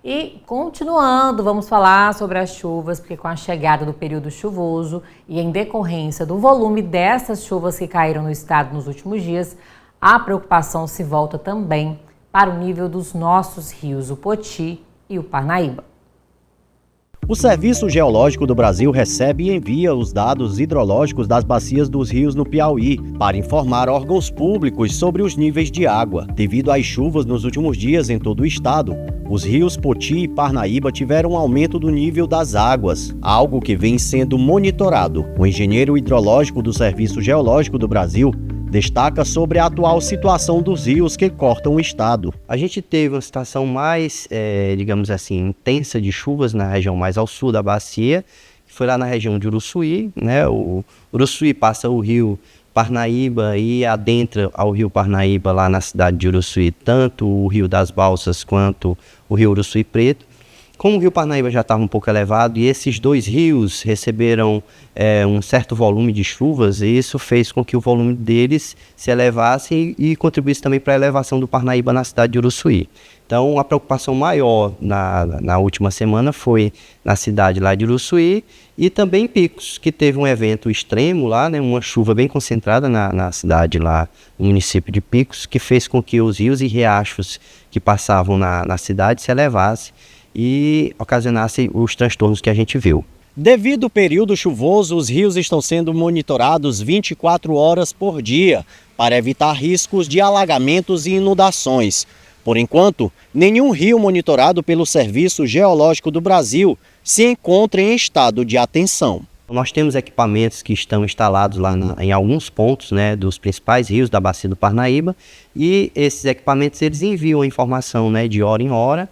E continuando, vamos falar sobre as chuvas, porque com a chegada do período chuvoso e em decorrência do volume dessas chuvas que caíram no estado nos últimos dias, a preocupação se volta também para o nível dos nossos rios, o Poti e o Parnaíba. O Serviço Geológico do Brasil recebe e envia os dados hidrológicos das bacias dos rios no Piauí para informar órgãos públicos sobre os níveis de água. Devido às chuvas nos últimos dias em todo o estado, os rios Poti e Parnaíba tiveram um aumento do nível das águas, algo que vem sendo monitorado. O engenheiro hidrológico do Serviço Geológico do Brasil destaca sobre a atual situação dos rios que cortam o estado. A gente teve uma situação mais, digamos assim, intensa de chuvas na região mais ao sul da bacia, que foi lá na região de Uruçuí, né? O Uruçuí passa o rio Parnaíba e adentra ao rio Parnaíba lá na cidade de Uruçuí, tanto o Rio das Balsas quanto o rio Uruçuí Preto. Como o rio Parnaíba já estava um pouco elevado e esses dois rios receberam um certo volume de chuvas, e isso fez com que o volume deles se elevasse e contribuísse também para a elevação do Parnaíba na cidade de Uruçuí. Então, a preocupação maior na última semana foi na cidade lá de Uruçuí e também em Picos, que teve um evento extremo lá, né, uma chuva bem concentrada na cidade lá, no município de Picos, que fez com que os rios e riachos que passavam na cidade se elevassem e ocasionasse os transtornos que a gente viu. Devido ao período chuvoso, os rios estão sendo monitorados 24 horas por dia para evitar riscos de alagamentos e inundações. Por enquanto, nenhum rio monitorado pelo Serviço Geológico do Brasil se encontra em estado de atenção. Nós temos equipamentos que estão instalados lá em alguns pontos, né, dos principais rios da bacia do Parnaíba, e esses equipamentos eles enviam a informação, né, de hora em hora,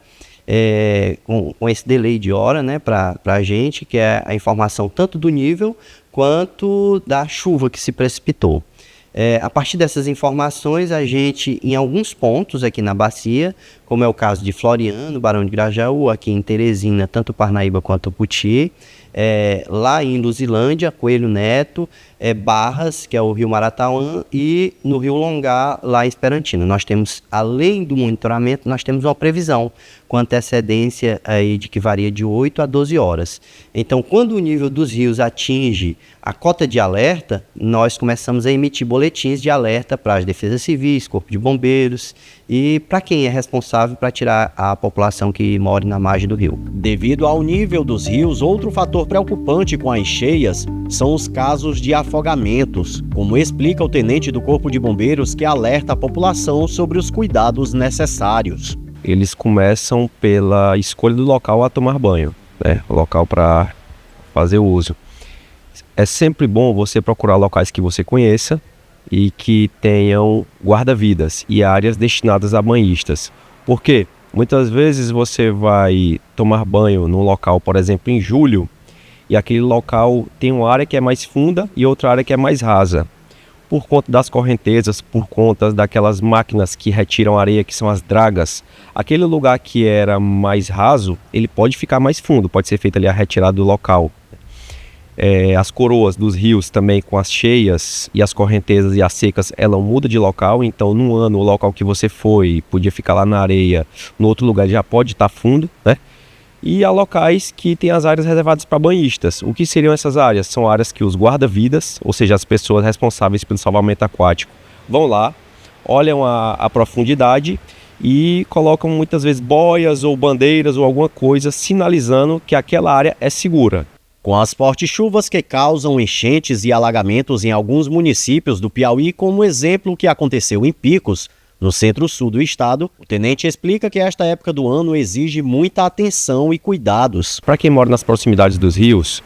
com esse delay de hora, né, para a gente, que é a informação tanto do nível quanto da chuva que se precipitou. A partir dessas informações, a gente, em alguns pontos aqui na bacia, como é o caso de Floriano, Barão de Grajaú, aqui em Teresina, tanto Parnaíba quanto Poti, lá em Luzilândia, Coelho Neto, Barras, que é o Rio Maratauã, e no Rio Longá, lá em Esperantina. Nós temos, além do monitoramento, nós temos uma previsão com antecedência aí de que varia de 8 a 12 horas. Então, quando o nível dos rios atinge a cota de alerta, nós começamos a emitir boletins de alerta para as defesas civis, corpo de bombeiros e para quem é responsável para tirar a população que mora na margem do rio. Devido ao nível dos rios, outro fator preocupante com as cheias são os casos de afogamentos, como explica o tenente do Corpo de Bombeiros, que alerta a população sobre os cuidados necessários. Eles começam pela escolha do local a tomar banho, né? O local para fazer uso. É sempre bom você procurar locais que você conheça e que tenham guarda-vidas e áreas destinadas a banhistas. Por quê? Muitas vezes você vai tomar banho num local, por exemplo, em julho, e aquele local tem uma área que é mais funda e outra área que é mais rasa. Por conta das correntezas, por conta daquelas máquinas que retiram areia, que são as dragas, aquele lugar que era mais raso, ele pode ficar mais fundo, pode ser feita ali a retirada do local. As coroas dos rios também, com as cheias e as correntezas e as secas, ela muda de local. Então, num ano, o local que você foi, podia ficar lá na areia, no outro lugar já pode estar fundo, né? E há locais que têm as áreas reservadas para banhistas. O que seriam essas áreas? São áreas que os guarda-vidas, ou seja, as pessoas responsáveis pelo salvamento aquático, vão lá, olham a profundidade e colocam muitas vezes boias ou bandeiras ou alguma coisa sinalizando que aquela área é segura. Com as fortes chuvas que causam enchentes e alagamentos em alguns municípios do Piauí, como exemplo que aconteceu em Picos, no centro-sul do estado, o tenente explica que esta época do ano exige muita atenção e cuidados. Para quem mora nas proximidades dos rios,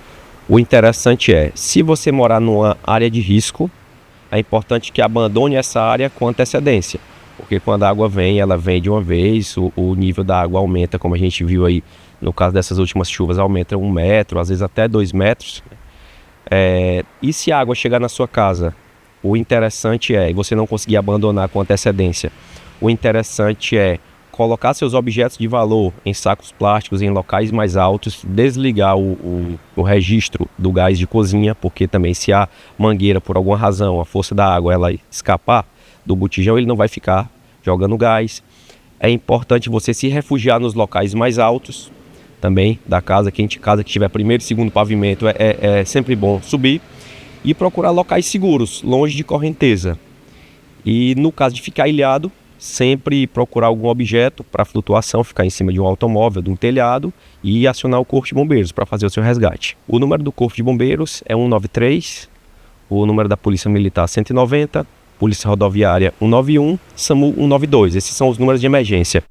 o interessante é, se você morar numa área de risco, é importante que abandone essa área com antecedência. Porque quando a água vem, ela vem de uma vez, o nível da água aumenta, como a gente viu aí, no caso dessas últimas chuvas, aumenta 1 metro, às vezes até 2 metros. E se a água chegar na sua casa, o interessante é, e você não conseguir abandonar com antecedência, o interessante é colocar seus objetos de valor em sacos plásticos em locais mais altos, desligar o registro do gás de cozinha, porque também se a mangueira, por alguma razão, a força da água, ela escapar do botijão, ele não vai ficar jogando gás. É importante você se refugiar nos locais mais altos também da casa. Casa que tiver primeiro e segundo pavimento é sempre bom subir. E procurar locais seguros, longe de correnteza. E no caso de ficar ilhado, sempre procurar algum objeto para flutuação, ficar em cima de um automóvel, de um telhado e acionar o Corpo de Bombeiros para fazer o seu resgate. O número do Corpo de Bombeiros é 193, o número da Polícia Militar 190, Polícia Rodoviária 191, SAMU 192. Esses são os números de emergência.